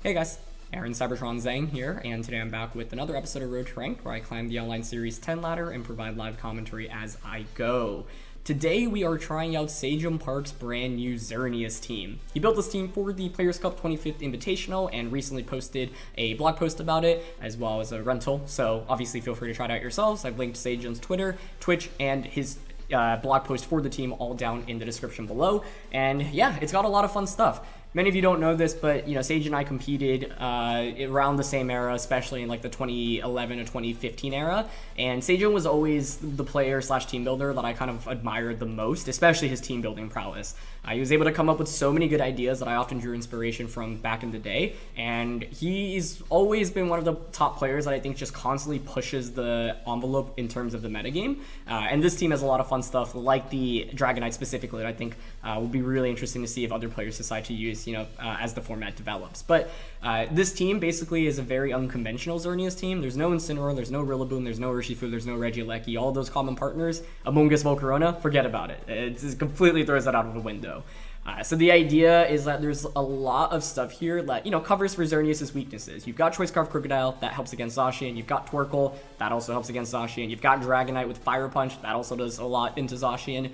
Hey guys, Aaron Cybertron Zhang here, and today I'm back with another episode of Road to Rank, where I climb the online series 10 ladder and provide live commentary as I go. Today we are trying out Sejun Park's brand new Xerneas team. He built this team for the Players Cup 25th Invitational and recently posted a blog post about it, as well as a rental, so obviously feel free to try it out yourselves. I've linked Sejun's Twitter, Twitch, and his blog post for the team all down in the description below. And yeah, it's got a lot of fun stuff. Many of you don't know this, but Sage and I competed around the same era, especially in like the 2011 to 2015 era. And Sejun was always the player slash team builder that I kind of admired the most, especially his team building prowess. He was able to come up with so many good ideas that I often drew inspiration from back in the day. And he's always been one of the top players that I think just constantly pushes the envelope in terms of the metagame. And this team has a lot of fun stuff, like the Dragonite specifically, that I think will be really interesting to see if other players decide to use, as the format develops. But this team basically is a very unconventional Xerneas team. There's no Incineroar, there's no Rillaboom, there's no Urshifu, there's no Regieleki, all those common partners. Amoonguss, Volcarona, forget about it. It just completely throws that out of the window. So the idea is that there's a lot of stuff here that, covers for Xerneas' weaknesses. You've got Choice Scarf Krookodile, that helps against Zacian. You've got Torkoal, that also helps against Zacian. You've got Dragonite with Fire Punch, that also does a lot into Zacian.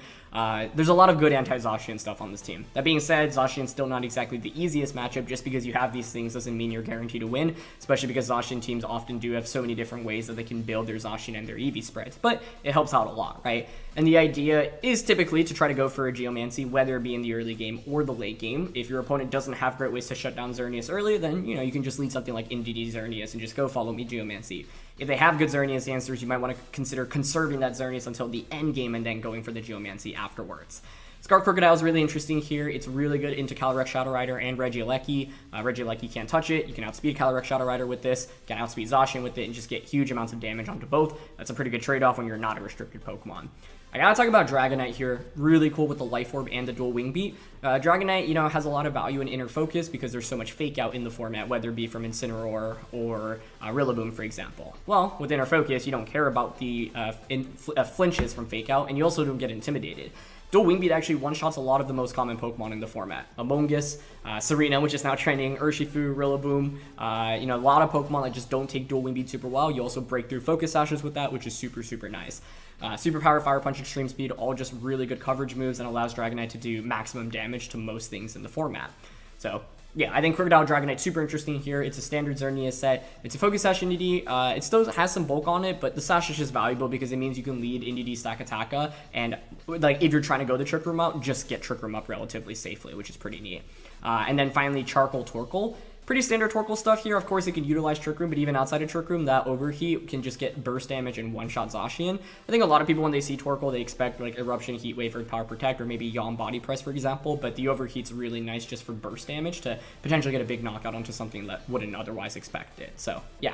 There's a lot of good anti-Zacian stuff on this team. That being said, Zacian's still not exactly the easiest matchup. Just because you have these things doesn't mean you're guaranteed to win, especially because Zacian teams often do have so many different ways that they can build their Zacian and their EV spreads, but it helps out a lot, right? And the idea is typically to try to go for a Geomancy, whether it be in the early game or the late game. If your opponent doesn't have great ways to shut down Xerneas early, then, you can just lead something like Indeedee Xerneas and just go follow me Geomancy. If they have good Xerneas answers, you might want to consider conserving that Xerneas until the end game and then going for the Geomancy afterwards. Scarf Krookodile is really interesting here. It's really good into Calyrex Shadow Rider and Regieleki. Regieleki can't touch it. You can outspeed Calyrex Shadow Rider with this, you can outspeed Zacian with it, and just get huge amounts of damage onto both. That's a pretty good trade-off when you're not a restricted Pokemon. I gotta talk about Dragonite here. Really cool with the Life Orb and the dual Wing Beat. Dragonite, has a lot of value in Inner Focus because there's so much Fake Out in the format, whether it be from Incineroar or Rillaboom, for example. Well, with Inner Focus, you don't care about the flinches from Fake Out, and you also don't get intimidated. Dual Wing Beat actually one-shots a lot of the most common Pokemon in the format. Amoonguss, Xerenas, which is now trending, Urshifu, Rillaboom, a lot of Pokemon that just don't take Dual Wing Beat super well. You also break through Focus Sashes with that, which is super, super nice. Superpower, Fire Punch, Extreme Speed, all just really good coverage moves and allows Dragonite to do maximum damage to most things in the format. So, yeah, I think Krookodile Dragonite super interesting here. It's a standard Xerneas set. It's a Focus Sash Indeedee. It still has some bulk on it, but the Sash is just valuable because it means you can lead Indeedee Stack Attacka, and if you're trying to go the Trick Room out, just get Trick Room up relatively safely, which is pretty neat. And then finally, Charcoal Torkoal. Pretty standard Torkoal stuff here. Of course, it can utilize Trick Room, but even outside of Trick Room, that Overheat can just get burst damage and one-shot Zacian. I think a lot of people, when they see Torkoal, they expect like Eruption, Heat Wave, or Power Protect, or maybe Yawn Body Press, for example, but the Overheat's really nice just for burst damage to potentially get a big knockout onto something that wouldn't otherwise expect it. So, yeah.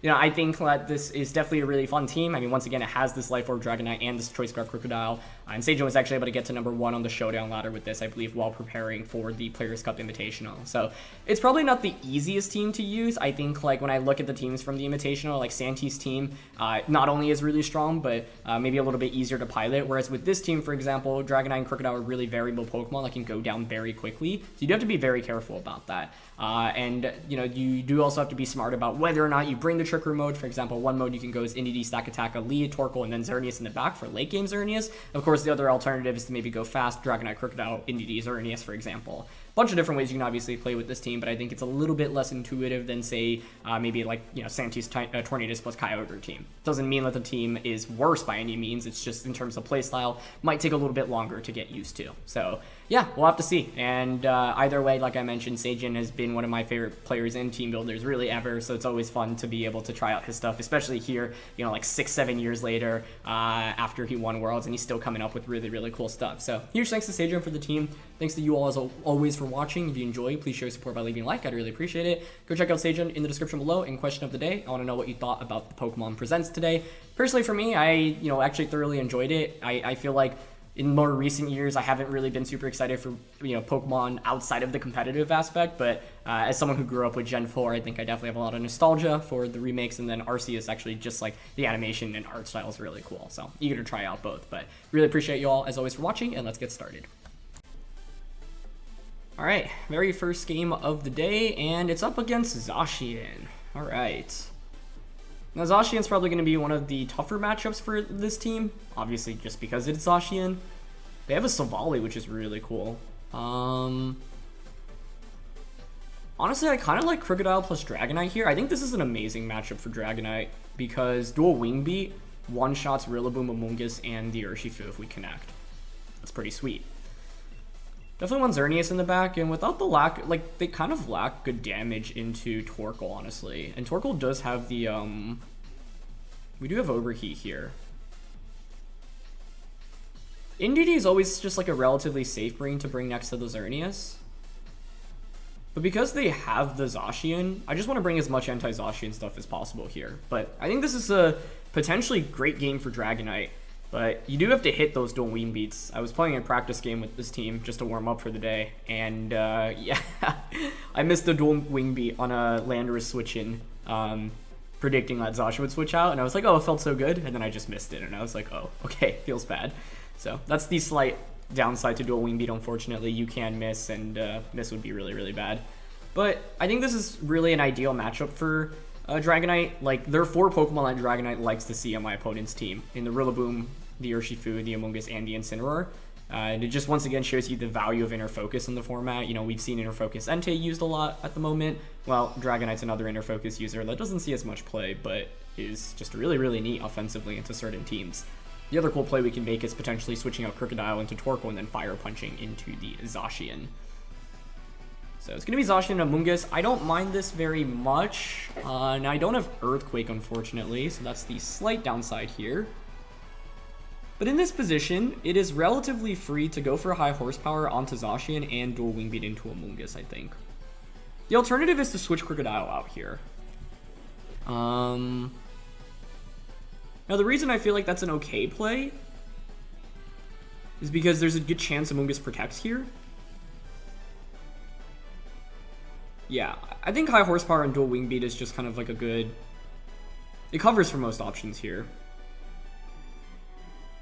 I think that this is definitely a really fun team. I mean, once again, it has this Life Orb Dragonite and this Choice Scarf Krookodile. And Sejun was actually able to get to number 1 on the Showdown ladder with this, I believe, while preparing for the Players Cup Invitational. So it's probably not the easiest team to use. I think, when I look at the teams from the Invitational, like Santi's team not only is really strong, but maybe a little bit easier to pilot. Whereas with this team, for example, Dragonite and Krookodile are really variable Pokemon that can go down very quickly. So you do have to be very careful about that. And you do also have to be smart about whether or not you bring the Trick Room mode. For example, one mode you can go is Indeedee Stack Attacka, lead Torkoal, and then Xerneas in the back for late game Xerneas. Of course, the other alternative is to maybe go fast, Dragonite, Krookodile, Indeedee, Xerneas, for example. Bunch of different ways you can obviously play with this team, but I think it's a little bit less intuitive than, say, maybe Santi's Tornadus plus Kyogre team. Doesn't mean that the team is worse by any means. It's just in terms of playstyle, might take a little bit longer to get used to. So yeah, we'll have to see. And either way, like I mentioned, Sejun has been one of my favorite players in team builders really ever. So it's always fun to be able to try out his stuff, especially here, 6-7 years later after he won Worlds, and he's still coming up with really, really cool stuff. So huge thanks to Sejun for the team. Thanks to you all as always for watching. If you enjoy, please show your support by leaving a like. I'd really appreciate it. Go check out Sejun in the description below. And question of the day, I want to know what you thought about the Pokemon Presents today. Personally, for me, I actually thoroughly enjoyed it. I feel like in more recent years, I haven't really been super excited for Pokemon outside of the competitive aspect, but as someone who grew up with Gen 4, I think I definitely have a lot of nostalgia for the remakes, and then Arceus actually just the animation and art style is really cool, so eager to try out both. But really appreciate you all as always for watching, and let's get started. Alright, very first game of the day, and it's up against Zacian. Alright. Now Zacian's probably going to be one of the tougher matchups for this team, obviously just because it's Zacian. They have a Silvally, which is really cool. Honestly, I kind of like Krookodile plus Dragonite here. I think this is an amazing matchup for Dragonite because dual Wing Beat one-shots Rillaboom, Amoonguss, and the Urshifu if we connect. That's pretty sweet. Definitely want Xerneas in the back, and without the lack, like, they kind of lack good damage into Torkoal, honestly. And Torkoal does have the, we do have Overheat here. Indeedee is always just, like, a relatively safe bring to bring next to the Xerneas. But because they have the Zacian, I just want to bring as much anti-Zacian stuff as possible here. But I think this is a potentially great game for Dragonite. But you do have to hit those dual Wing Beats. I was playing a practice game with this team just to warm up for the day. And yeah, I missed the dual Wing Beat on a Landorus switch-in, predicting that Zacian would switch out. And I was like, oh, it felt so good. And then I just missed it. And I was like, oh, okay, feels bad. So that's the slight downside to dual Wing Beat, unfortunately. You can miss, and miss would be really, really bad. But I think this is really an ideal matchup for Dragonite. Like, there are 4 Pokemon that Dragonite likes to see on my opponent's team. In the Rillaboom, the Urshifu, the Amoonguss, and the Incineroar. And it just once again shows you the value of Inner Focus in the format. You know, we've seen Inner Focus Entei used a lot at the moment. Well, Dragonite's another Inner Focus user that doesn't see as much play, but is just really, really neat offensively into certain teams. The other cool play we can make is potentially switching out Krookodile into Torkoal and then Fire Punching into the Zacian. So it's going to be Zacian and Amoonguss. I don't mind this very much. Now I don't have Earthquake, unfortunately, so that's the slight downside here. But in this position, it is relatively free to go for high horsepower onto Zacian and dual Wing Beat into Amoonguss, I think. The alternative is to switch Krookodile out here. Now the reason I feel like that's an okay play is because there's a good chance Amoonguss protects here. Yeah, I think high horsepower and dual Wing Beat is just kind of like a good... It covers for most options here.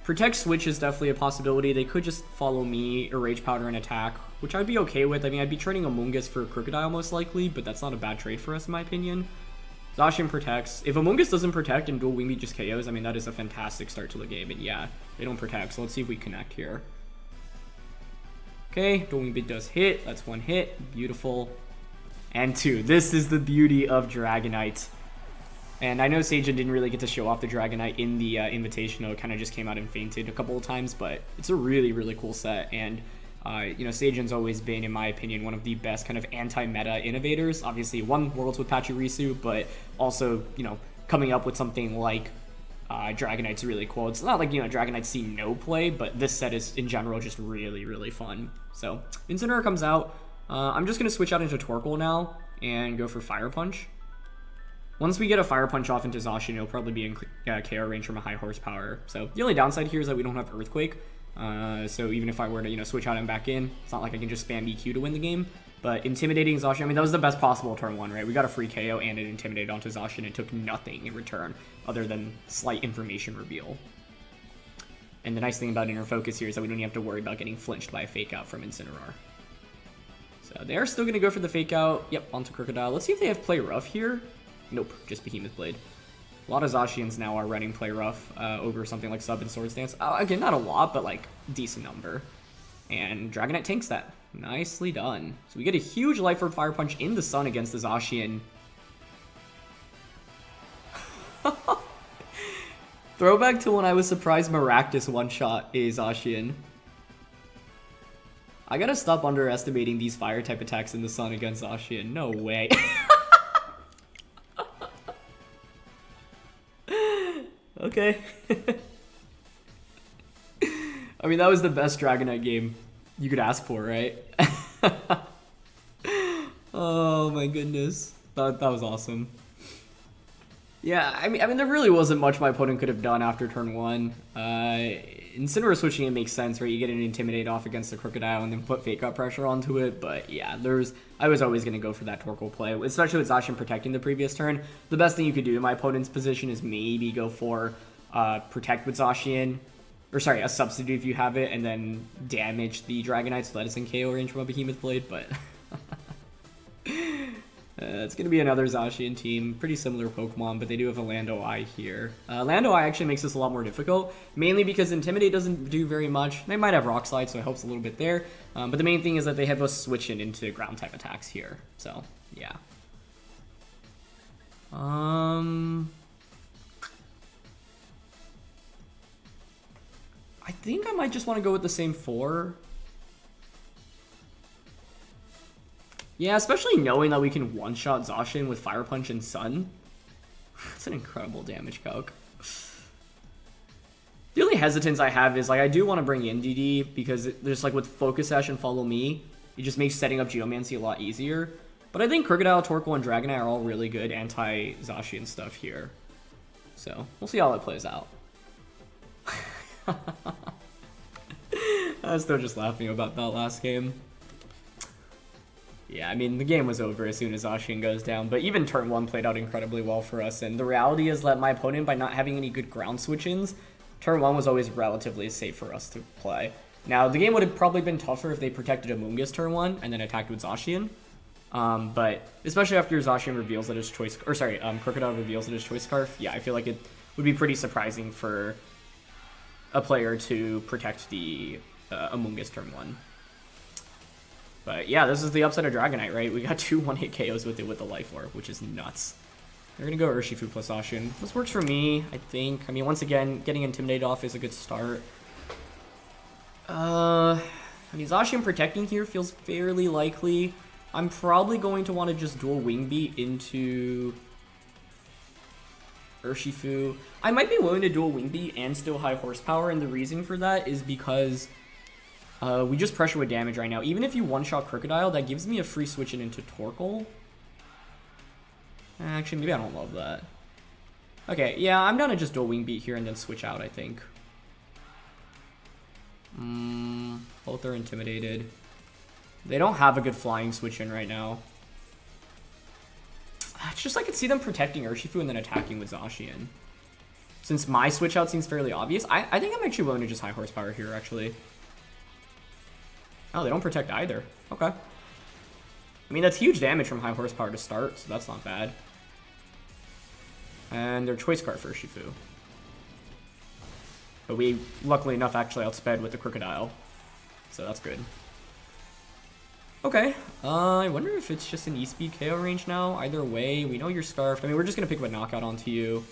Protect Switch is definitely a possibility. They could just follow me, or Rage Powder and attack, which I'd be okay with. I mean, I'd be trading Amoonguss for Krookodile most likely, but that's not a bad trade for us in my opinion. Zacian protects. If Amoonguss doesn't protect and dual Wing Beat just KOs, I mean, that is a fantastic start to the game. And yeah, they don't protect, so let's see if we connect here. Okay, dual Wing Beat does hit. That's 1 hit. Beautiful. And 2. This is the beauty of Dragonite. And I know Sejun didn't really get to show off the Dragonite in the Invitational. It kind of just came out and fainted a couple of times, but it's a really, really cool set. And, you know, Sejun's always been, in my opinion, one of the best kind of anti-meta innovators. Obviously, won Worlds with Pachirisu, but also, you know, coming up with something like Dragonite's really cool. It's not like, you know, Dragonite's seen no play, but this set is, in general, just really, really fun. So, Incineroar comes out. I'm just going to switch out into Torkoal now and go for Fire Punch. Once we get a Fire Punch off into Zacian, it'll probably be in KO range from a high horsepower. So the only downside here is that we don't have Earthquake. So even if I were to, you know, switch out and back in, it's not like I can just spam EQ to win the game. But intimidating Zacian, I mean, that was the best possible turn 1, right? We got a free KO and it intimidated onto Zacian and took nothing in return other than slight information reveal. And the nice thing about Inner Focus here is that we don't even have to worry about getting flinched by a Fake Out from Incineroar. So they are still going to go for the Fake Out. Yep, onto Krookodile. Let's see if they have Play Rough here. Nope, just Behemoth Blade. A lot of Zacians now are running Play Rough over something like Sub and Swords Dance. Again, not a lot, but like decent number. And Dragonite tanks that. Nicely done. So we get a huge Life Orb Fire Punch in the sun against the Zacian. Throwback to when I was surprised Maractus one-shot a Zacian. I gotta stop underestimating these fire type attacks in the sun against Zacian. No way. Okay. I mean, that was the best Dragonite game you could ask for, right? Oh my goodness. That was awesome. Yeah, I mean, there really wasn't much my opponent could have done after turn 1. Incineroar switching it makes sense, right? You get an Intimidate off against the Krookodile and then put Fake Out pressure onto it. But yeah, I was always going to go for that Torkoal play, especially with Zacian protecting the previous turn. The best thing you could do in my opponent's position is maybe go for Protect with Zacian, or sorry, a substitute if you have it, and then damage the Dragonite so that it's in KO range from a Behemoth Blade, but it's going to be another Zacian team, pretty similar Pokemon, but they do have a Landorus here. Landorus actually makes this a lot more difficult, mainly because Intimidate doesn't do very much. They might have Rock Slide, so it helps a little bit there, but the main thing is that they have us switching into ground type attacks here, so yeah. I think I might just want to go with the same 4. Yeah, especially knowing that we can one-shot Zacian with Fire Punch and Sun. That's an incredible damage calc. The only hesitance I have is, like, I do want to bring Indeedee because there's, like, with Focus Sash and Follow Me, it just makes setting up Geomancy a lot easier. But I think Krookodile, Torkoal, and Dragonite are all really good anti-Zacian stuff here. So, we'll see how it plays out. I was still just laughing about that last game. Yeah, I mean, the game was over as soon as Zacian goes down, but even turn 1 played out incredibly well for us, and the reality is that my opponent, by not having any good ground switch-ins, turn 1 was always relatively safe for us to play. Now, the game would have probably been tougher if they protected Amoonguss turn 1 and then attacked with Zacian, but especially after Zacian reveals that his choice, or sorry, Krookodile reveals that his choice scarf, yeah, I feel like it would be pretty surprising for a player to protect the Amoonguss turn 1. But yeah, this is the upside of Dragonite, right? We got 2 1-hit KOs with it with the Life Orb, which is nuts. They're going to go Urshifu plus Zacian. This works for me, I think. I mean, once again, getting Intimidated off is a good start. I mean, Zacian protecting here feels fairly likely. I'm probably going to want to just dual Wing Beat into Urshifu. I might be willing to dual Wing Beat and still high horsepower, and the reason for that is because we just pressure with damage right now. Even if you one-shot Krookodile, that gives me a free switch in into Torkoal. Actually, maybe I don't love that. Okay, yeah, I'm down to just dual Wing Beat here and then switch out, I think. Both are intimidated. They don't have a good flying switch in right now. It's just I could see them protecting Urshifu and then attacking with Zacian. Since my switch out seems fairly obvious, I think I'm actually willing to just high horsepower here, actually. Oh, they don't protect either. Okay. I mean, that's huge damage from high horsepower to start, so that's not bad. And their choice card for Urshifu. But we, luckily enough, actually outsped with the Krookodile. So that's good. Okay. I wonder if it's just an E-Speed KO range now. Either way, we know you're Scarfed. I mean, we're just going to pick up a knockout onto you.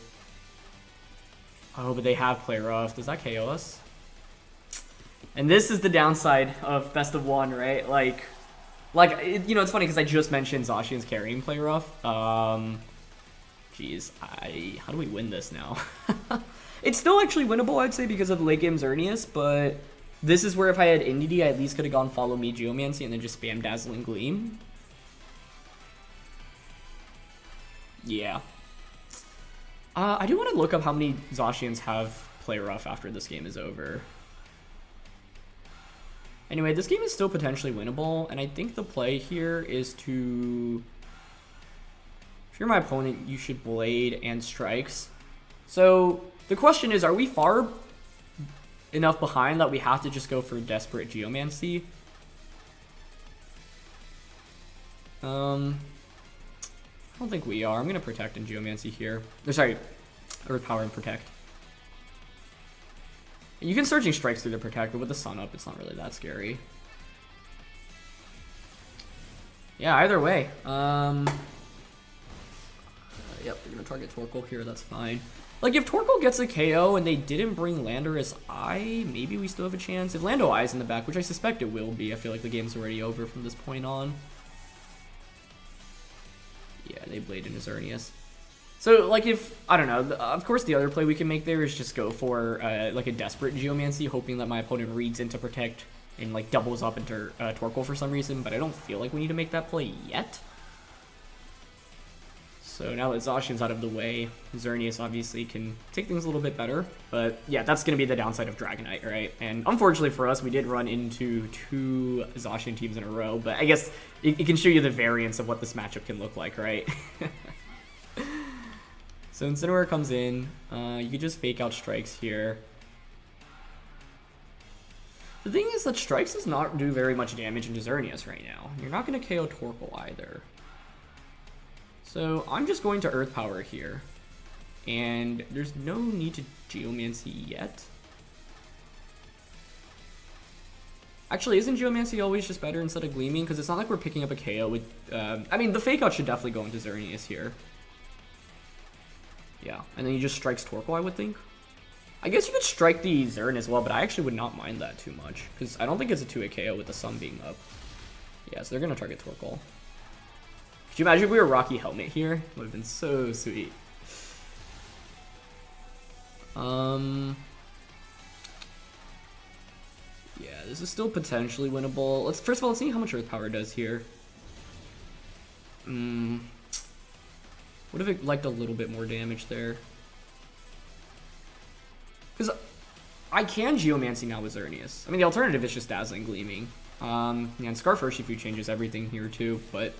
Oh, but they have Play Rough. Does that KO us? And this is the downside of Best of 1, right? You know, it's funny because I just mentioned Zacian's carrying Play Rough. Jeez, how do we win this now? It's still actually winnable, I'd say, because of late game Xerneas, but this is where if I had Indeedee, I at least could have gone Follow Me Geomancy and then just spam Dazzling Gleam. Yeah. I do want to look up how many Zacians have Play Rough after this game is over. Anyway, this game is still potentially winnable, and I think the play here is to... If you're my opponent, you should Blade and Strikes. So, the question is, are we far enough behind that we have to just go for Desperate Geomancy? I don't think we are. I'm going to Protect and Geomancy here. Or, sorry, Earth Power and Protect. You can Surging Strikes through the Protect, but with the Sun up, it's not really that scary. Yeah, either way. Yep, they're going to target Torkoal here, that's fine. Like, if Torkoal gets a KO and they didn't bring Landorus I, maybe we still have a chance. If Lando I is in the back, which I suspect it will be, I feel like the game's already over from this point on. Yeah, they Blade into Xerneas. So, like, if, I don't know, of course the other play we can make there is just go for, like, a Desperate Geomancy, hoping that my opponent reads into Protect and, like, doubles up into Torkoal for some reason, but I don't feel like we need to make that play yet. So now that Zacian's out of the way, Xerneas obviously can take things a little bit better. But yeah, that's going to be the downside of Dragonite, right? And unfortunately for us, we did run into 2 Zacian teams in a row. But I guess it can show you the variance of what this matchup can look like, right? So Incineroar comes in. You could just fake out Strikes here. The thing is that Strikes does not do very much damage into Xerneas right now. You're not going to KO Torkoal either. So I'm just going to Earth Power here. And there's no need to Geomancy yet. Actually, isn't Geomancy always just better instead of Gleaming? Because it's not like we're picking up a KO with... I mean, the Fake Out should definitely go into Xerneas here. Yeah, and then he just strikes Torkoal, I would think. I guess you could strike the Zern as well, but I actually would not mind that too much. Because I don't think it's a 2-hit KO with the sun being up. Yeah, so they're going to target Torkoal. Could you imagine if we were Rocky Helmet here? It would have been so sweet. Yeah, this is still potentially winnable. First of all, let's see how much Earth Power does here. What if it liked a little bit more damage there? Because I can Geomancy now with Xerneas. I mean, the alternative is just Dazzling Gleaming. Yeah, and Scarf Urshifu changes everything here too, but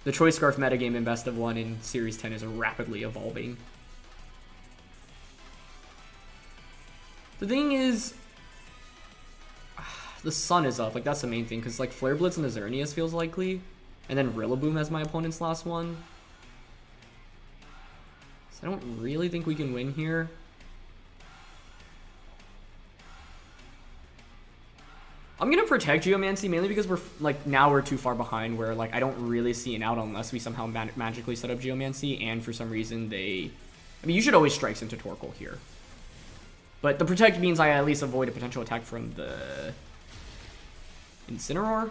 the Choice Scarf metagame in Best of 1 in Series 10 is rapidly evolving. The thing is, the sun is up. Like, that's the main thing, because like Flare Blitz and the Xerneas feels likely, and then Rillaboom as my opponent's last one. So I don't really think we can win here. I'm gonna protect Geomancy mainly because now we're too far behind where like I don't really see an out unless we somehow magically set up Geomancy, and for some reason I mean, you should always strikes into Torkoal here. But the protect means I at least avoid a potential attack from the Incineroar.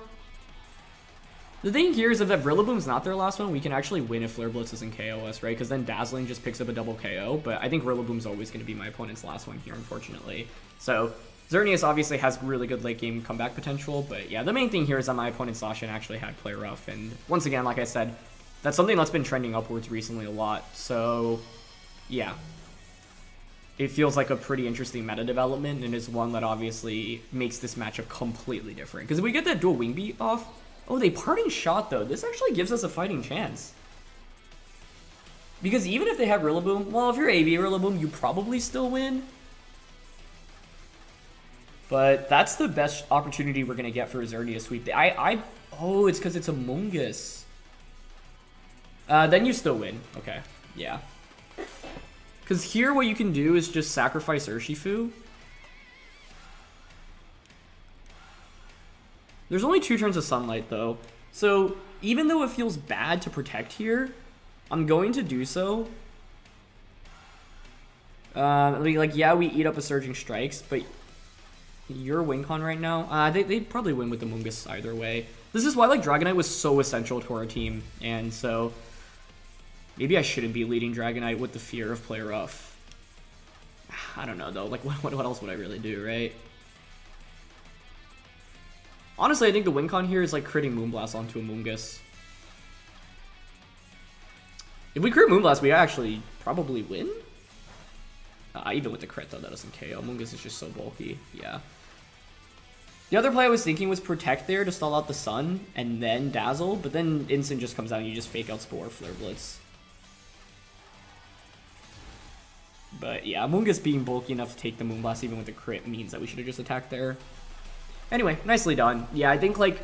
The thing here is if that Rillaboom's not their last one, we can actually win if Flare Blitz doesn't KO us, right? Because then Dazzling just picks up a double KO, but I think Rillaboom's always going to be my opponent's last one here, unfortunately. So Xerneas obviously has really good late game comeback potential, but yeah, the main thing here is that my opponent Zacian actually had Play Rough, and once again, like I said, that's something that's been trending upwards recently a lot, so yeah. It feels like a pretty interesting meta development, and is one that obviously makes this matchup completely different. Because if we get that dual wing beat off, oh, they parting shot though. This actually gives us a fighting chance. Because even if they have Rillaboom, well, if you're AB Rillaboom, you probably still win. But that's the best opportunity we're gonna get for a Xerneas sweep. Oh, it's because it's a Amoonguss. Then you still win. Okay, yeah. Because here what you can do is just sacrifice Urshifu. There's only 2 turns of sunlight though. So even though it feels bad to protect here, I'm going to do so. Like, yeah, we eat up a Surging Strikes, but you're WinCon right now. They'd probably win with the Amoonguss either way. This is why like Dragonite was so essential to our team, and so maybe I shouldn't be leading Dragonite with the fear of Play Rough. I don't know though. Like, what else would I really do, right? Honestly, I think the WinCon here is like critting Moonblast onto a Amoonguss. If we crit Moonblast, we actually probably win. Even with the crit though, that doesn't KO. Amoonguss is just so bulky. Yeah. The other play I was thinking was Protect there to stall out the Sun and then Dazzle, but then Instant just comes out and you just fake out Spore Flare Blitz. But yeah, Amoonguss being bulky enough to take the Moonblast even with the crit means that we should have just attacked there. Anyway, nicely done. Yeah, I think like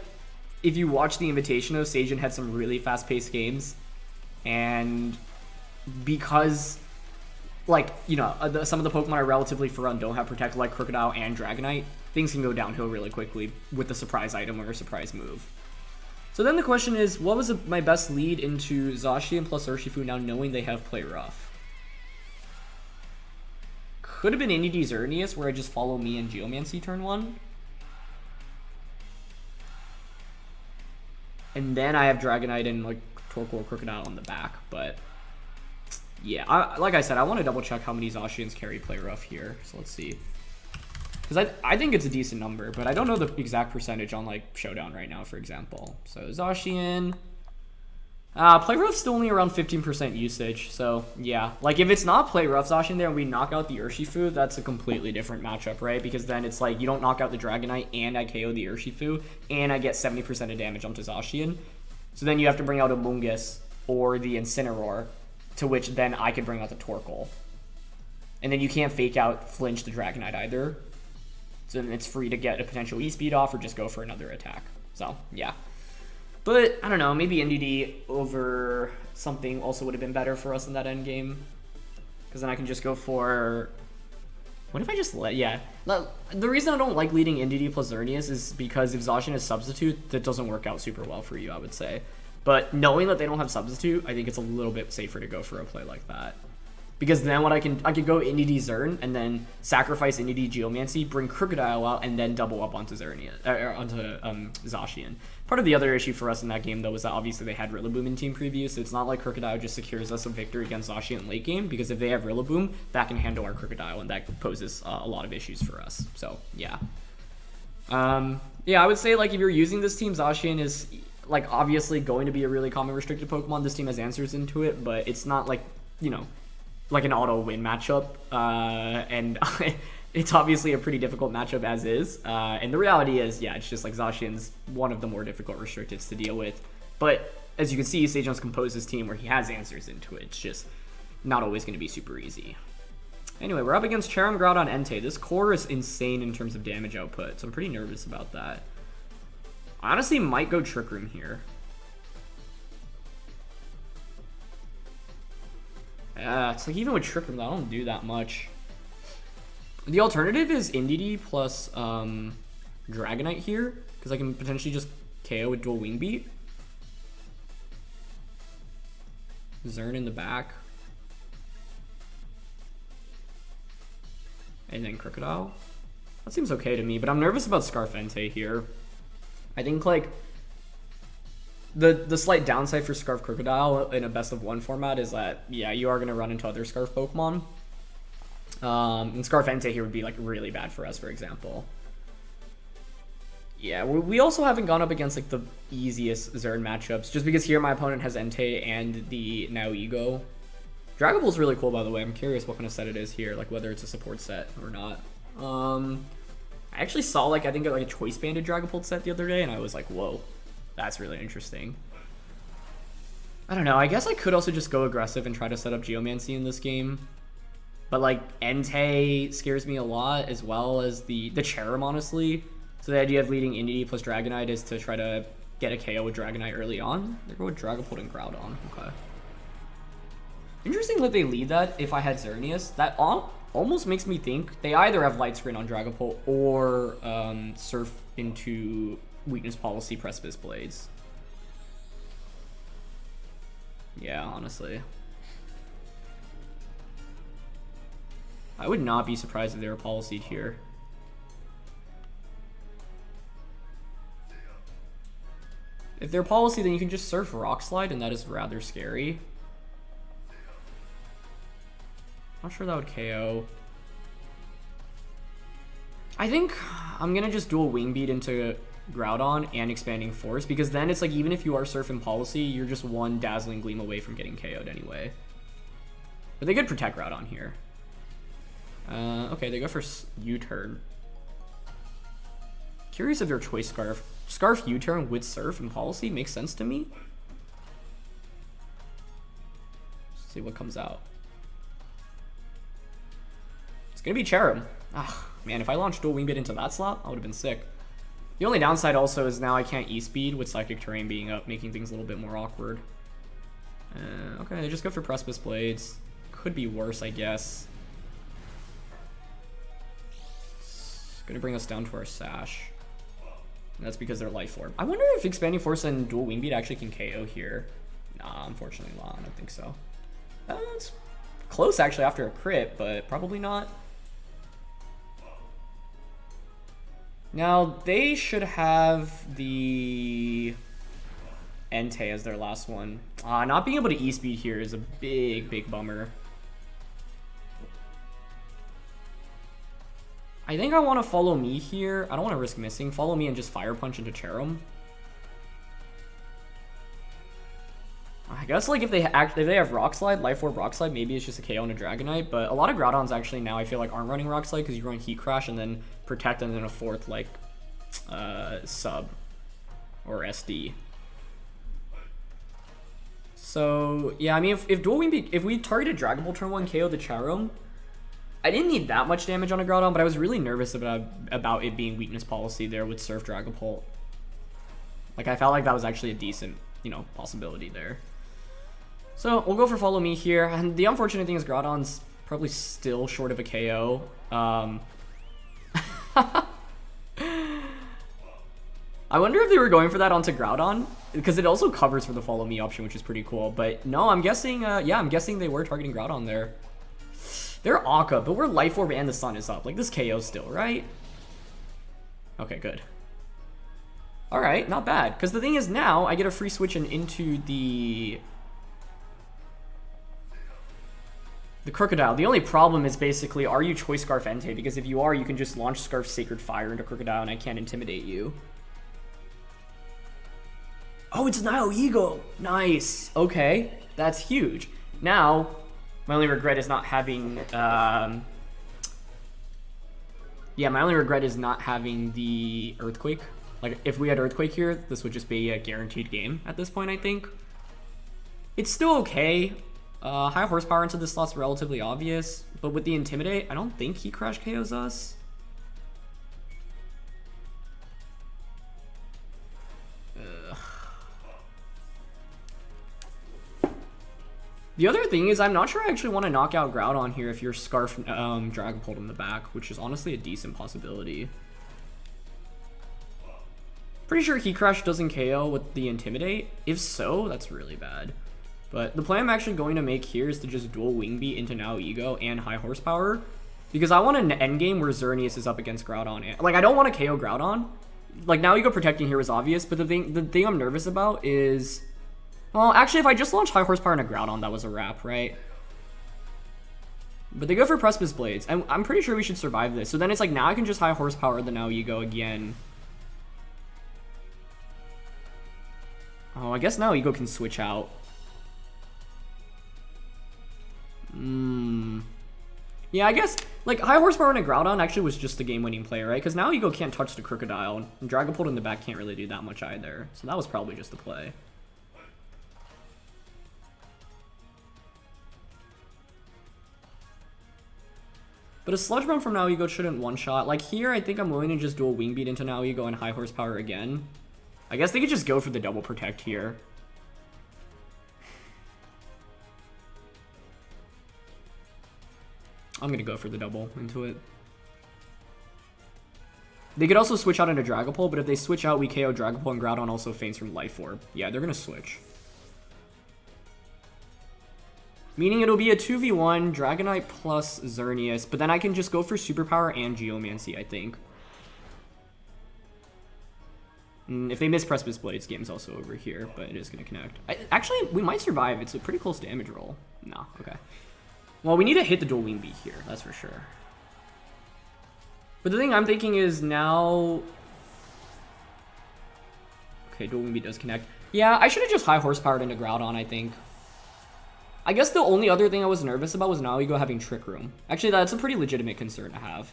if you watch the Invitational, Sejun had some really fast-paced games, and because like, you know, some of the Pokemon are relatively for run don't have Protect, like Krookodile and Dragonite, things can go downhill really quickly with the surprise item or a surprise move. So then the question is, what was my best lead into Zacian plus Urshifu now knowing they have Play Rough? Could have been Indeedee Xerneas, where I just follow me and Geomancy turn 1. And then I have Dragonite and like Torkoal Krookodile on the back, but yeah, like I said, I want to double check how many Zacians carry Play Rough here, so let's see. Because I think it's a decent number, but I don't know the exact percentage on like Showdown right now, for example. So Zacian, Play Rough's still only around 15% usage, so yeah. Like if it's not Play Rough Zacian there and we knock out the Urshifu, that's a completely different matchup, right? Because then it's like you don't knock out the Dragonite and I KO the Urshifu, and I get 70% of damage onto Zacian. So then you have to bring out a Amoonguss or the Incineroar, to which then I could bring out the Torkoal. And then you can't fake out Flinch the Dragonite either. So then it's free to get a potential E-Speed off or just go for another attack. So, yeah. But, I don't know, maybe Indeedee over something also would have been better for us in that end game. Because then I can just go for... What if I just let... Yeah. The reason I don't like leading Indeedee plus Xerneas is because if Zacian is Substitute, that doesn't work out super well for you, I would say. But knowing that they don't have Substitute, I think it's a little bit safer to go for a play like that. Because then what I can go Indeedee Xern and then sacrifice Indeedee Geomancy, bring Krookodile out, and then double up onto Zacian. Part of the other issue for us in that game though was that obviously they had Rillaboom in team preview, so it's not like Krookodile just secures us a victory against Zacian in late game, because if they have Rillaboom, that can handle our Krookodile, and that poses a lot of issues for us. So yeah. Yeah, I would say like if you're using this team, Zacian is like obviously going to be a really common restricted Pokemon. This team has answers into it, but it's not like, you know, like an auto win matchup, and it's obviously a pretty difficult matchup as is, and the reality is, yeah, it's just like Zacian's one of the more difficult restricteds to deal with, but as you can see, Sejun's composed his team where he has answers into it. It's just not always going to be super easy. Anyway, we're up against Cherrim, Groudon, Entei. This core is insane in terms of damage output, so I'm pretty nervous about that. I honestly might go Trick Room here. It's like even with Trick Room, I don't do that much. The alternative is Indeedee plus Dragonite here, because I can potentially just KO with dual Wing Beat. Xern in the back. And then Krookodile. That seems okay to me, but I'm nervous about Scarf Entei here. I think like the slight downside for Scarf Krookodile in a best of one format is that, yeah, you are going to run into other Scarf Pokemon. And Scarf Entei here would be like really bad for us, for example. Yeah, we also haven't gone up against like the easiest Xern matchups, just because here my opponent has Entei and the now Ego. Dragapult's really cool, by the way. I'm curious what kind of set it is here, like whether it's a support set or not. I actually saw like I think like a choice banded Dragapult set the other day, and I was like, whoa. That's really interesting. I don't know. I guess I could also just go aggressive and try to set up Geomancy in this game. But like Entei scares me a lot, as well as the Cherrim, honestly. So the idea of leading Indeedee plus Dragonite is to try to get a KO with Dragonite early on. They're going with Dragapult and Groudon. Okay. Interesting that they lead that if I had Xerneas. That almost makes me think they either have Light Screen on Dragapult or Surf into Weakness Policy Precipice Blades. Yeah, honestly. I would not be surprised if they were Policy'd here. If they're Policy, then you can just Surf Rock Slide, and that is rather scary. Not sure that would KO. I think I'm gonna just dual Wing Beat into Groudon and Expanding Force, because then it's like even if you are Surfing Policy, you're just one Dazzling Gleam away from getting KO'd anyway. But they could protect Groudon here. Okay, they go for U-turn. Curious if their choice Scarf U-turn with Surf and Policy makes sense to me. Let's see what comes out. It's gonna be Cherrim. Ah, man, if I launched dual Wing Beat into that slot, I would have been sick. The only downside also is now I can't E-Speed with Psychic Terrain being up, making things a little bit more awkward. Okay, they just go for Precipice Blades. Could be worse, I guess. It's gonna bring us down to our Sash. And that's because they're Life Orb. I wonder if Expanding Force and dual Wing Beat actually can KO here. Nah, unfortunately not. I don't think so. It's close actually after a crit, but probably not. Now, they should have the Entei as their last one. Not being able to E-Speed here is a big, big bummer. I think I want to follow me here. I don't want to risk missing. Follow me and just Fire Punch into Cherrim. I guess like if they have Rock Slide, Life Orb Rock Slide, maybe it's just a KO and a Dragonite. But a lot of Groudons actually now I feel like aren't running Rock Slide because you run Heat Crash and then Protect and then a fourth like Sub or SD. So yeah, I mean if dual Wing Beat, if we targeted Dragapult turn 1 KO the Cherrim, I didn't need that much damage on a Groudon, but I was really nervous about it being weakness policy there with Surf Dragapult. Like, I felt like that was actually a decent, you know, possibility there. So, we'll go for Follow Me here. And the unfortunate thing is Groudon's probably still short of a KO. I wonder if they were going for that onto Groudon, because it also covers for the Follow Me option, which is pretty cool. But no, I'm guessing, yeah, I'm guessing they were targeting Groudon there. They're Akka, but we're Life Orb and the sun is up. Like, this KO still, right? Okay, good. Alright, not bad. Because the thing is now, I get a free switch into the Krookodile. The only problem is basically, are you Choice Scarf Entei? Because if you are, you can just launch Scarf Sacred Fire into Krookodile and I can't intimidate you. Oh, it's Nihilego. Nice. Okay, that's huge. Now, my only regret is not having, yeah, my only regret is not having the Earthquake. Like, if we had Earthquake here, this would just be a guaranteed game at this point, I think. It's still okay. High horsepower into this slot's relatively obvious, but with the Intimidate, I don't think he Crash KOs us. The other thing is, I'm not sure I actually want to knock out Groudon here if you're Scarf Dragapult in the back, which is honestly a decent possibility. Pretty sure Heat Crash doesn't KO with the Intimidate. If so, that's really bad. But the play I'm actually going to make here is to just dual Wing Beat into Nihilego and High Horsepower. Because I want an endgame where Xerneas is up against Groudon. Like, I don't want to KO Groudon. Like, Nihilego protecting here was obvious, but the thing I'm nervous about is... Well, actually, if I just launch High Horsepower and a Groudon, that was a wrap, right? But they go for Precipice Blades. And I'm pretty sure we should survive this. So then it's like, now I can just High Horsepower the Nihilego again. Oh, I guess Nihilego can switch out. Yeah, I guess, like, High Horsepower and a Groudon actually was just the game-winning play, right? Because Nihilego can't touch the Krookodile, and Dragapult in the back can't really do that much either. So that was probably just the play. But a Sludge Bomb from Nihilego shouldn't one-shot. Like, here, I think I'm willing to just dual Wing Beat into Nihilego and High Horsepower again. I guess they could just go for the double protect here. I'm going to go for the double into it. They could also switch out into Dragapult, but if they switch out, we KO Dragapult and Groudon also faints from Life Orb. Yeah, they're going to switch. Meaning it'll be a 2v1, Dragonite plus Xerneas, but then I can just go for Superpower and Geomancy, I think. If they miss Precipice Blades, game's also over here, but it is going to connect. Actually, we might survive. It's a pretty close damage roll. No, okay. Well, we need to hit the dual Wing Beat here, that's for sure. But the thing I'm thinking is now... Okay, dual Wing Beat does connect. Yeah, I should have just High Horsepowered into Groudon, I think. I guess the only other thing I was nervous about was Nihilego having Trick Room. Actually, that's a pretty legitimate concern to have.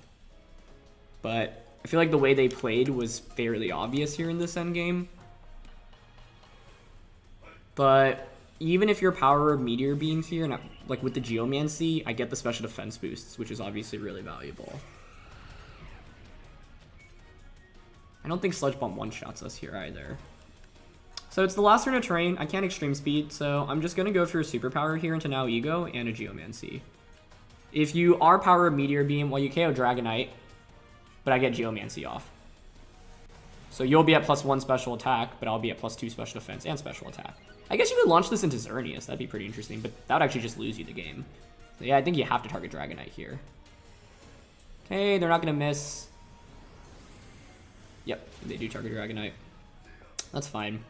But I feel like the way they played was fairly obvious here in this endgame. But even if your power Meteor Beam here, and like with the Geomancy, I get the special defense boosts, which is obviously really valuable. I don't think Sludge Bomb one-shots us here either. So it's the last turn of terrain. I can't Extreme Speed, so I'm just going to go for a Superpower here into Nihilego and a Geomancy. If you are Power Meteor Beam, well, you KO Dragonite, but I get Geomancy off. So you'll be at +1 special attack, but I'll be at +2 special defense and special attack. I guess you could launch this into Xerneas. That'd be pretty interesting, but that would actually just lose you the game. So yeah, I think you have to target Dragonite here. Okay, they're not going to miss. Yep, they do target Dragonite. That's fine.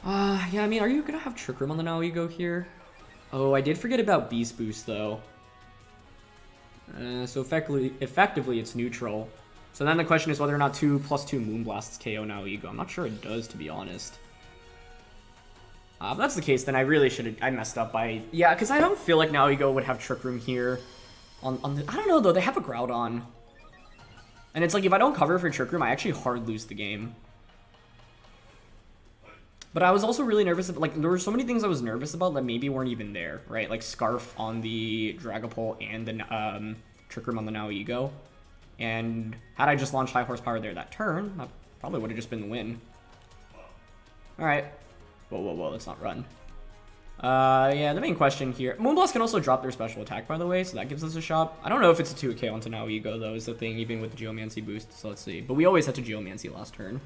Yeah, I mean, are you going to have Trick Room on the Nihilego here? Oh, I did forget about Beast Boost, though. So effectively, it's neutral. So then the question is whether or not 2 + 2 Moonblasts KO Nihilego. I'm not sure it does, to be honest. If that's the case, then I really should have... I messed up by... Yeah, because I don't feel like Nihilego would have Trick Room here. I don't know, though. They have a Groudon. And it's like, if I don't cover for Trick Room, I actually hard lose the game. But I was also really nervous about, like, there were so many things I was nervous about that maybe weren't even there, right? Like Scarf on the Dragapult and the Trick Room on the Nihilego. And had I just launched high horsepower there that turn, that probably would have just been the win. Alright. Whoa, whoa, whoa, let's not run. Yeah, the main question here. Moonblast can also drop their special attack, by the way, so that gives us a shot. I don't know if it's a 2k onto Nihilego, though, is the thing, even with the Geomancy boost, so let's see. But we always had to Geomancy last turn.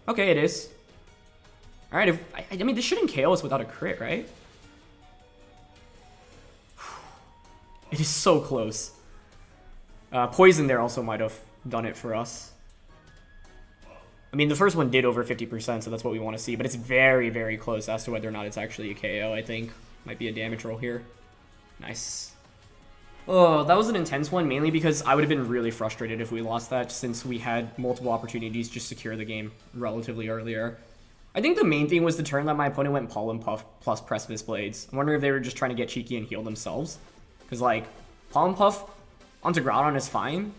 Okay, it is. Alright, I mean, this shouldn't KO us without a crit, right? It is so close. Poison there also might have done it for us. I mean, the first one did over 50%, so that's what we want to see. But it's very, very close as to whether or not it's actually a KO, I think. Might be a damage roll here. Nice. Oh, that was an intense one, mainly because I would have been really frustrated if we lost that, since we had multiple opportunities to secure the game relatively earlier. I think the main thing was the turn that my opponent went Pollen Puff plus Precipice Blades. I'm wondering if they were just trying to get cheeky and heal themselves. Because, like, Pollen Puff onto Groudon is fine.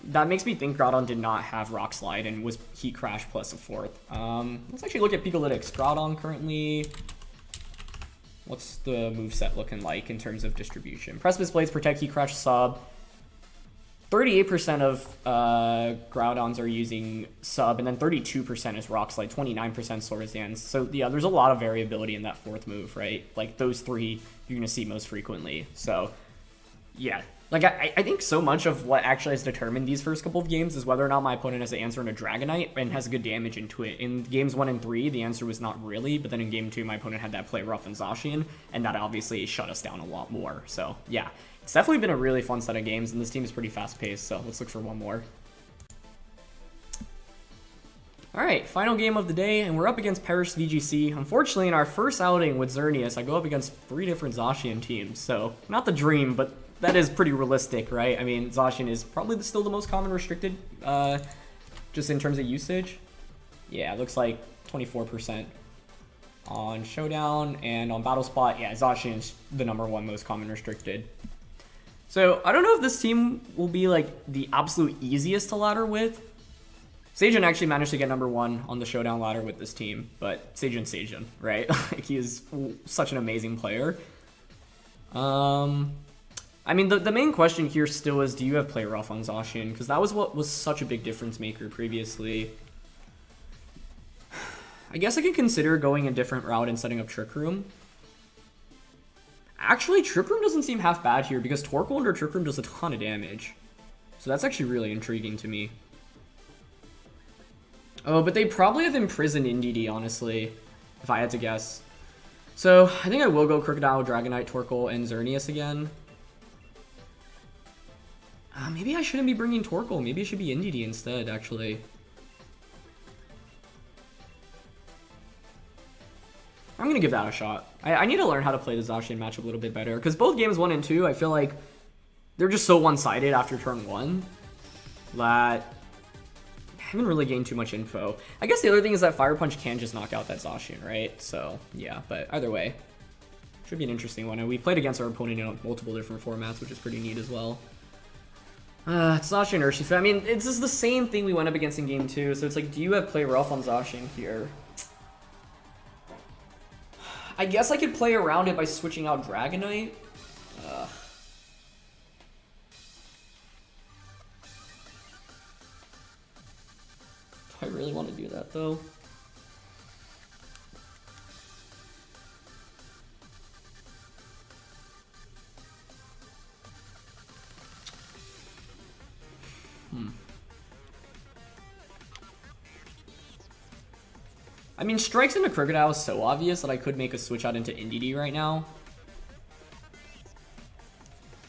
That makes me think Groudon did not have Rock Slide and was Heat Crash plus a 4th. Let's actually look at Picolytics. Groudon currently... What's the moveset looking like in terms of distribution? Precipice Blades protect Heat Crash sub. 38% of Groudons are using sub, and then 32% is Rock Slide, 29% Swords Dance. So yeah, there's a lot of variability in that 4th move, right? Like those 3 you're gonna see most frequently. So yeah, like I think so much of what actually has determined these first couple of games is whether or not my opponent has the answer in a Dragonite and has good damage into it. In games 1 and 3, the answer was not really, but then in game 2, my opponent had that play rough and Zacian, and that obviously shut us down a lot more. So yeah, it's definitely been a really fun set of games, and this team is pretty fast-paced, so let's look for one more. Alright, final game of the day, and we're up against Perish VGC. Unfortunately, in our first outing with Xerneas, I go up against 3 different Zacian teams, so not the dream, but that is pretty realistic, right? I mean, Zacian is probably still the most common restricted, just in terms of usage. Yeah, it looks like 24% on Showdown, and on Battle Spot, yeah, Zacian is the #1 most common restricted. So, I don't know if this team will be, like, the absolute easiest to ladder with. Sejun actually managed to get #1 on the Showdown ladder with this team, but Sejun, right? Like, he is such an amazing player. I mean, the main question here still is, do you have play rough on Zacian? Because that was what was such a big difference maker previously. I guess I could consider going a different route and setting up Trick Room. Actually, Trick Room doesn't seem half bad here because Torkoal under Trick Room does a ton of damage. So that's actually really intriguing to me. Oh, but they probably have imprisoned Indeedee, honestly, if I had to guess. So I think I will go Krookodile, Dragonite, Torkoal, and Xerneas again. Maybe I shouldn't be bringing Torkoal. Maybe it should be Indeedee instead, actually. I'm going to give that a shot. I need to learn how to play the Zacian matchup a little bit better. Because both games 1 and 2, I feel like they're just so one-sided after turn 1 that I haven't really gained too much info. I guess the other thing is that Fire Punch can just knock out that Zacian, right? So, yeah. But either way, should be an interesting one. And we played against our opponent in multiple different formats, which is pretty neat as well. It's Zacian Urshifu. I mean, it's just the same thing we went up against in game 2. So it's like, do you have play rough on Zacian here? I guess I could play around it by switching out Dragonite. Do I really want to do that, though? I mean, Strikes into Krookodile is so obvious that I could make a switch out into Indeedee right now.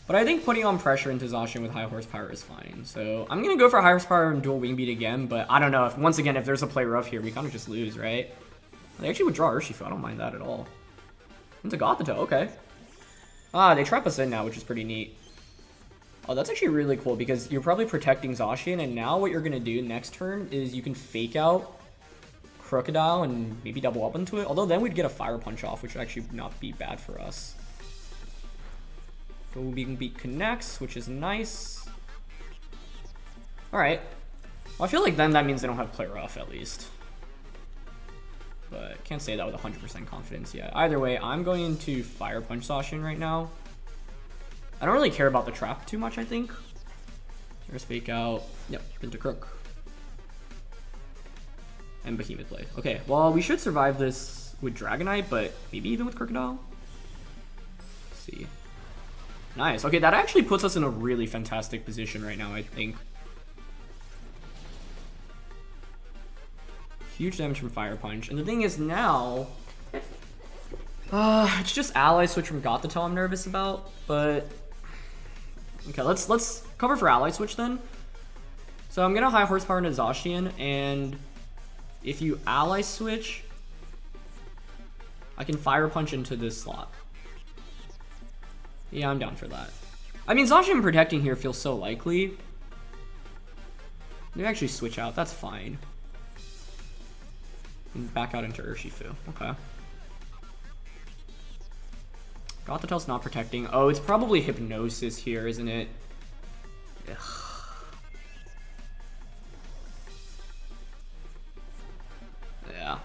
But I think putting on pressure into Zacian with high horsepower is fine. So I'm going to go for high horsepower and dual wing beat again. But I don't know. If once again, if there's a play rough here, we kind of just lose, right? They actually would draw Urshifu. I don't mind that at all. Into Gothitelle. Okay. They trap us in now, which is pretty neat. Oh, that's actually really cool because you're probably protecting Zacian. And now what you're going to do next turn is you can fake out Krookodile and maybe double up into it. Although then we'd get a Fire Punch off, which would actually not be bad for us. Dual wing beat connects, which is nice. Alright. Well, I feel like then that means they don't have play rough, at least. can't say that with 100% confidence yet. Either way, I'm going to Fire Punch Zacian right now. I don't really care about the trap too much, I think. There's Fake Out. Yep, into Crook. And Behemoth Blade. Okay, well, we should survive this with Dragonite, but maybe even with Krookodile. Let's see. Nice. Okay, that actually puts us in a really fantastic position right now, I think. Huge damage from Fire Punch. And the thing is now... it's just Ally Switch from Gothitelle I'm nervous about, but... Okay, let's cover for Ally Switch then. So I'm gonna High Horsepower into Zacian, and if you Ally Switch, I can Fire Punch into this slot. Yeah, I'm down for that. I mean, Zacian protecting here feels so likely. They actually switch out, that's fine. And back out into Urshifu, okay. Gothitelle's not protecting. Oh, it's probably Hypnosis here, isn't it? Ugh. Yeah.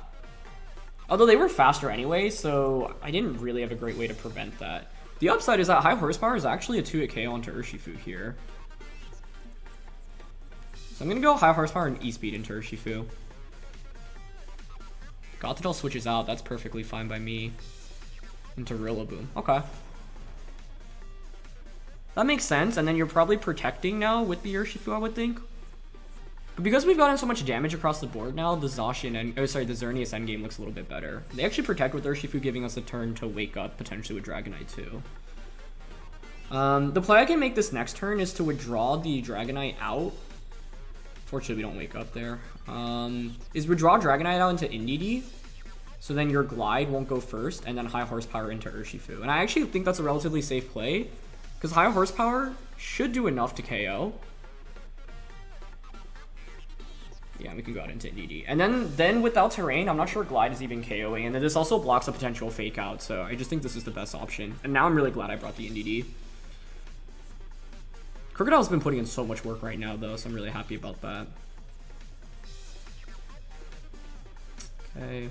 Although they were faster anyway, so I didn't really have a great way to prevent that. The upside is that High Horsepower is actually a 2-hit KO onto Urshifu here. So I'm gonna go High Horsepower and E-Speed into Urshifu. Gothitelle switches out, that's perfectly fine by me. Into Rillaboom. Okay. That makes sense, and then you're probably protecting now with the Urshifu, I would think. But because we've gotten so much damage across the board now, the Zacian and the Xerneas endgame looks a little bit better. They actually protect with Urshifu, giving us a turn to wake up, potentially with Dragonite too. The play I can make this next turn is to withdraw the Dragonite out. Fortunately, we don't wake up there. Is withdraw Dragonite out into Indeedee. So then your Glide won't go first, and then High Horsepower into Urshifu. And I actually think that's a relatively safe play, because High Horsepower should do enough to KO. Yeah, we can go out into Indeedee. And then without Terrain, I'm not sure Glide is even KOing, and then this also blocks a potential Fake Out, so I just think this is the best option. And now I'm really glad I brought the Indeedee. Krookodile's been putting in so much work right now, though, so I'm really happy about that. Okay.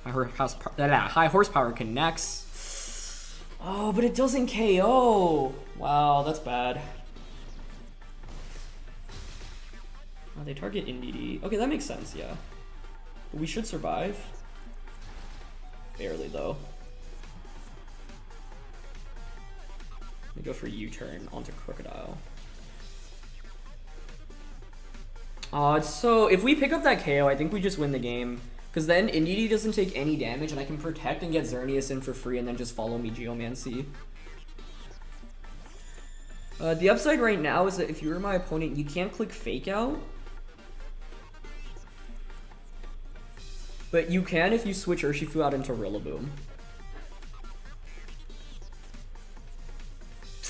High Horsepower connects. Oh, but it doesn't KO. Wow, that's bad. Oh, they target Indeedee. Okay, that makes sense, yeah. But we should survive. Barely, though. Let me go for U-turn onto Krookodile. Oh, it's so... If we pick up that KO, I think we just win the game. Because then Indeedee doesn't take any damage, and I can protect and get Xerneas in for free, and then just follow me Geomancy. The upside right now is that if you're my opponent, you can't click Fake Out. But you can if you switch Urshifu out into Rillaboom.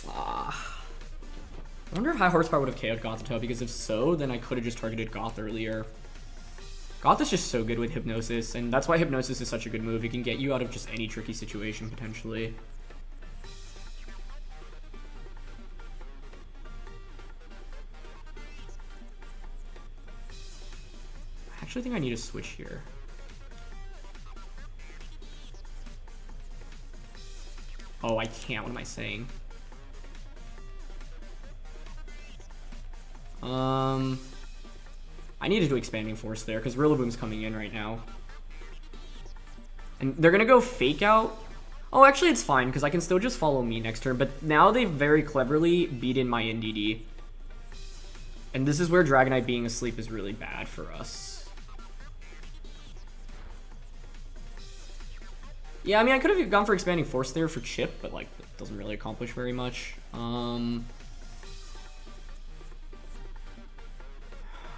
I wonder if High Horsepower would have KO'd Gothitelle, because if so, then I could have just targeted Goth earlier. Goth is just so good with Hypnosis, and that's why Hypnosis is such a good move. It can get you out of just any tricky situation, potentially. I actually think I need to switch here. Oh, I can't. What am I saying? I need to do Expanding Force there, because Rillaboom's coming in right now. And they're going to go Fake Out. Oh, actually, it's fine, because I can still just follow me next turn. But now they've very cleverly beaten my Indeedee. And this is where Dragonite being asleep is really bad for us. Yeah, I mean, I could have gone for Expanding Force there for Chip, but, like, it doesn't really accomplish very much.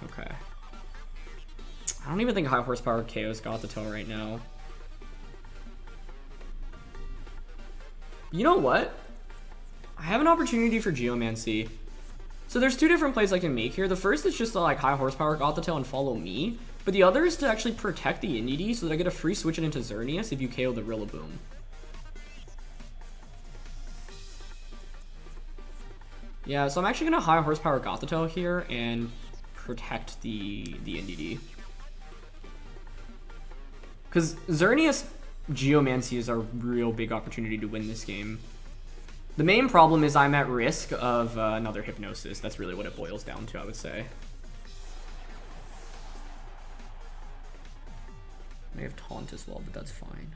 Okay. I don't even think High Horsepower KO's Gothitelle right now. You know what? I have an opportunity for Geomancy. So there's two different plays I can make here. The first is just to like High Horsepower Gothitelle and follow me. But the other is to actually protect the Indeedee so that I get a free switch it into Xerneas if you KO the Rillaboom. Yeah, so I'm actually going to High Horsepower Gothitelle here and protect the Indeedee. Because Xerneas Geomancy is our real big opportunity to win this game. The main problem is I'm at risk of another Hypnosis. That's really what it boils down to, I would say. May have Taunt as well, but that's fine.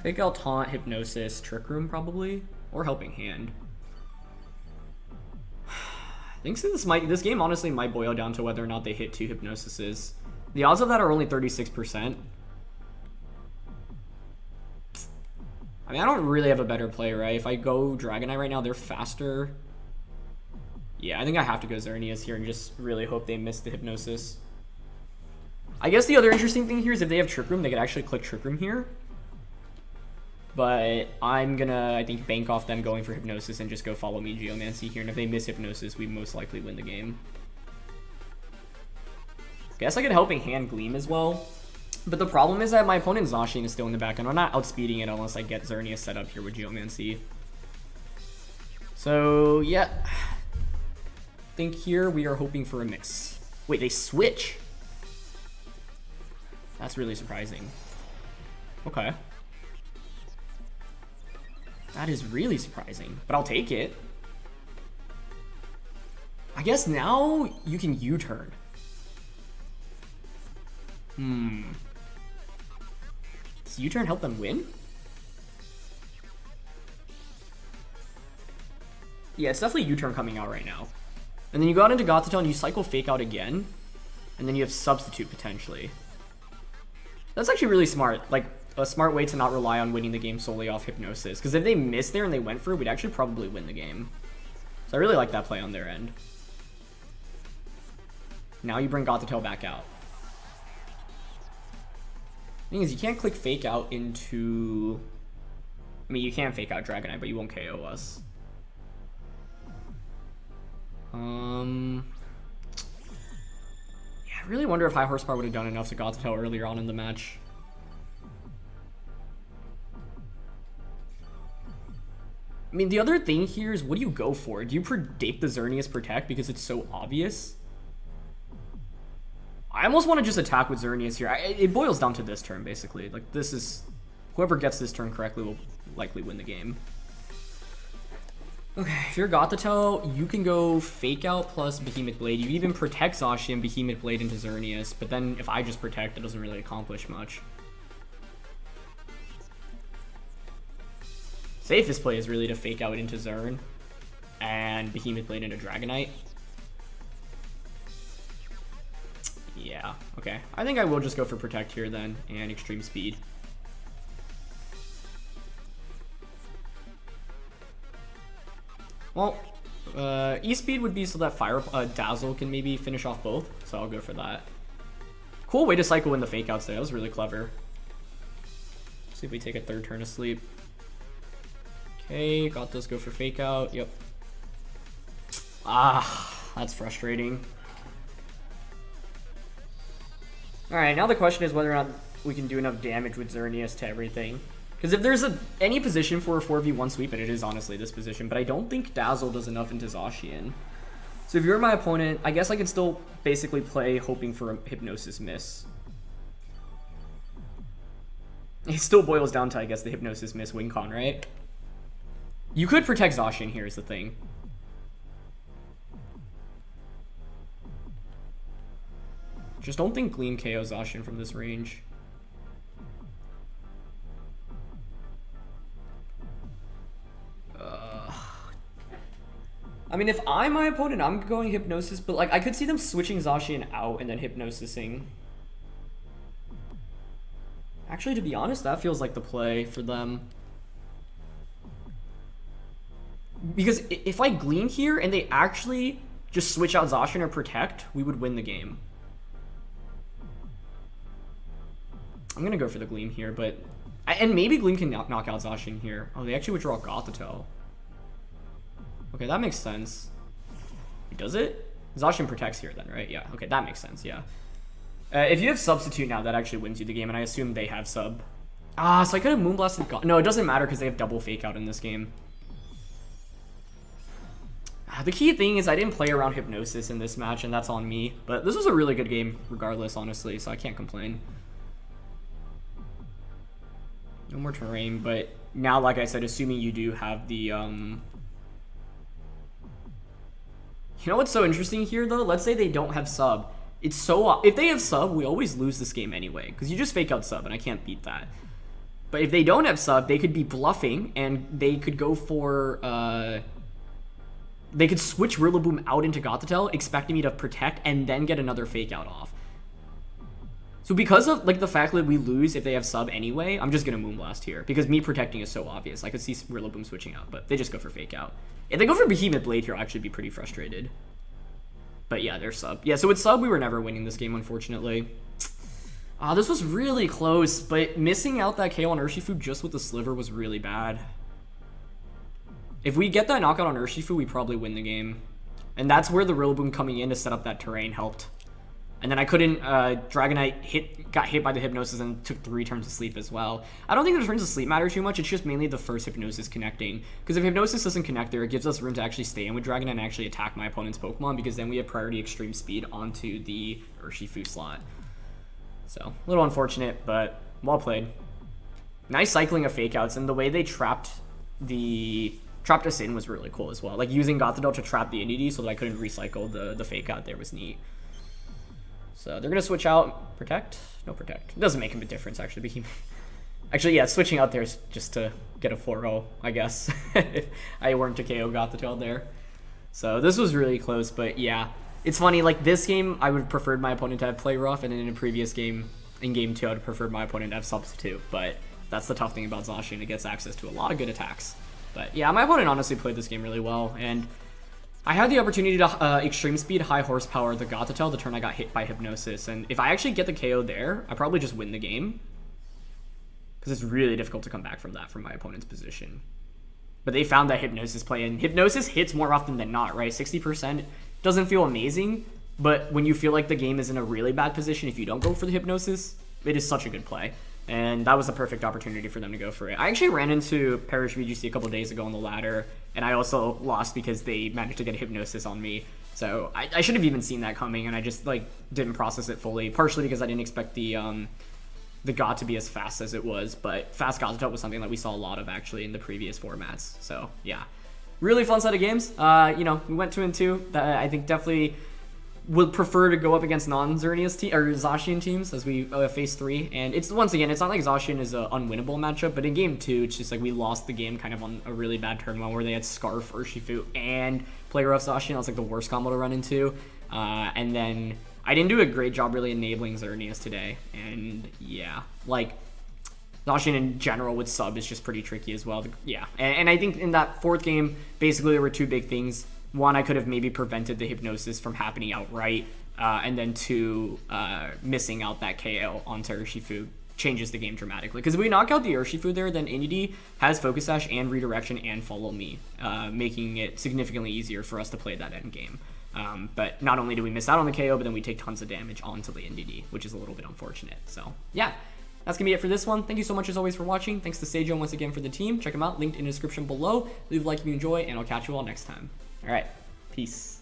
Fake Out, Taunt, Hypnosis, Trick Room probably, or Helping Hand. I think this game honestly might boil down to whether or not they hit 2 Hypnosises. The odds of that are only 36%. I mean, I don't really have a better play, right? If I go Dragonite right now, they're faster. Yeah, I think I have to go Xerneas here and just really hope they miss the Hypnosis. I guess the other interesting thing here is if they have Trick Room, they could actually click Trick Room here. But I'm gonna, I think, bank off them going for Hypnosis and just go Follow Me Geomancy here. And if they miss Hypnosis, we most likely win the game. Guess I could Helping Hand Gleam as well. But the problem is that my opponent's Zacian is still in the back, and I'm not outspeeding it unless I get Xerneas set up here with Geomancy. So, yeah. I think here we are hoping for a mix. Wait, they switch? That's really surprising. Okay. That is really surprising, but I'll take it. I guess now you can U-turn. Does U-turn help them win? Yeah, it's definitely U-turn coming out right now. And then you go out into Gothitelle and you cycle Fake Out again. And then you have Substitute potentially. That's actually really smart. Like, a smart way to not rely on winning the game solely off Hypnosis. Because if they missed there and they went for it, we'd actually probably win the game. So I really like that play on their end. Now you bring Gothitelle back out. The thing is, you can't click Fake Out into... I mean, you can Fake Out Dragonite, but you won't KO us. Yeah, I really wonder if High Horsepower would have done enough to Gothitelle earlier on in the match. I mean, the other thing here is, what do you go for? Do you predict the Xerneas Protect because it's so obvious? I almost want to just attack with Xerneas here. It boils down to this turn, basically. Like, this is... Whoever gets this turn correctly will likely win the game. Okay, if you're Gothitelle, you can go Fake Out plus Behemoth Blade. You even protect Zacian, Behemoth Blade into Xerneas, but then if I just protect, it doesn't really accomplish much. Safest play is really to Fake Out into Xern and Behemoth Blade into Dragonite. Yeah, okay. I think I will just go for Protect here then, and Extreme Speed. Well, E-Speed would be so that Dazzle can maybe finish off both, so I'll go for that. Cool way to cycle in the Fake Outs there, that was really clever. See if we take a third turn of sleep. Okay, got this, go for Fake Out, yep. Ah, that's frustrating. Alright, now the question is whether or not we can do enough damage with Xerneas to everything. Because if there's any position for a 4v1 sweep, and it is honestly this position, but I don't think Dazzle does enough into Zacian. So if you're my opponent, I guess I can still basically play hoping for a Hypnosis miss. It still boils down to, I guess, the Hypnosis miss win con, right? You could protect Zacian here is the thing. Just don't think Gleam KO Zacian from this range. I mean, if I'm my opponent, I'm going Hypnosis, but like I could see them switching Zacian out and then Hypnosising. Actually, to be honest, that feels like the play for them. Because if I Gleam here and they actually just switch out Zacian or Protect, we would win the game. I'm going to go for the Gleam here, but... And maybe Gleam can knock out Zacian here. Oh, they actually withdraw Gothitelle. Okay, that makes sense. Does it? Zacian protects here then, right? Yeah, okay, that makes sense, yeah. If you have Substitute now, that actually wins you the game, and I assume they have Sub. Ah, so I could have Moonblasted God. No, it doesn't matter because they have double Fake Out in this game. The key thing is I didn't play around Hypnosis in this match, and that's on me. But this was a really good game regardless, honestly, so I can't complain. No more terrain, but now, like I said, assuming you do have the, You know what's so interesting here, though? Let's say they don't have sub. It's so... If they have sub, we always lose this game anyway, because you just fake out sub, and I can't beat that. But if they don't have sub, they could be bluffing, and they could go for, They could switch Rillaboom out into Gothitelle, expecting me to protect, and then get another fake out off. So because of, like, the fact that we lose if they have sub anyway, I'm just going to Moonblast here, because me protecting is so obvious. I could see Rillaboom switching out, but they just go for fake out. If they go for Behemoth Blade here, I'll actually be pretty frustrated. But yeah, they're sub. Yeah, so with sub, we were never winning this game, unfortunately. This was really close, but missing out that KO on Urshifu just with the Sliver was really bad. If we get that knockout on Urshifu, we probably win the game. And that's where the Rillaboom coming in to set up that terrain helped. And then I couldn't, Dragonite got hit by the Hypnosis and took 3 turns of sleep as well. I don't think the turns of sleep matter too much, it's just mainly the first Hypnosis connecting. Because if Hypnosis doesn't connect there, it gives us room to actually stay in with Dragonite and actually attack my opponent's Pokemon, because then we have priority extreme speed onto the Urshifu slot. So, a little unfortunate, but well played. Nice cycling of fake outs, and the way they trapped us in was really cool as well. Like, using Gothitelle to trap the Indeedee so that I couldn't recycle the fake out there was neat. So they're going to switch out. Protect? No protect. It doesn't make him a difference, actually. Actually, yeah, switching out there is just to get a 4-0, I guess. If I weren't to KO Gothitelle there. So this was really close, but yeah. It's funny, like, this game, I would have preferred my opponent to have play rough, and then in a previous game, in game 2, I would have preferred my opponent to have substitute. But that's the tough thing about Zacian. It gets access to a lot of good attacks. But yeah, my opponent honestly played this game really well, and I had the opportunity to extreme speed, high horsepower the Gothitelle the turn I got hit by Hypnosis, and if I actually get the KO there, I probably just win the game. Because it's really difficult to come back from that from my opponent's position. But they found that Hypnosis play, and Hypnosis hits more often than not, right? 60% doesn't feel amazing, but when you feel like the game is in a really bad position, if you don't go for the Hypnosis, it is such a good play. And that was the perfect opportunity for them to go for it. I actually ran into Parish VGC a couple days ago on the ladder, and I also lost because they managed to get a Hypnosis on me. So I should have even seen that coming, and I just, like, didn't process it fully, partially because I didn't expect the God to be as fast as it was, but fast Gothitelle was something that we saw a lot of, actually, in the previous formats. So, yeah. Really fun set of games. You know, we went 2-2. I think definitely would prefer to go up against non-Xerneas or Zacian teams as we face 3. And it's, once again, it's not like Zacian is an unwinnable matchup, but in game 2, it's just like we lost the game kind of on a really bad turn one where they had Scarf, Urshifu, and Play Rough Zacian. That was like the worst combo to run into. And then I didn't do a great job really enabling Xerneas today. And yeah, like, Zacian in general with sub is just pretty tricky as well. Yeah, and I think in that 4th game, basically there were 2 big things. One, I could have maybe prevented the Hypnosis from happening outright, and then 2, missing out that KO onto Urshifu changes the game dramatically. Because if we knock out the Urshifu there, then Indeedee has Focus Sash and Redirection and Follow Me, making it significantly easier for us to play that end game. But not only do we miss out on the KO, but then we take tons of damage onto the Indeedee, which is a little bit unfortunate. So, yeah. That's going to be it for this one. Thank you so much as always for watching. Thanks to Sejun once again for the team. Check them out, linked in the description below. Leave a like if you enjoy, and I'll catch you all next time. All right, peace.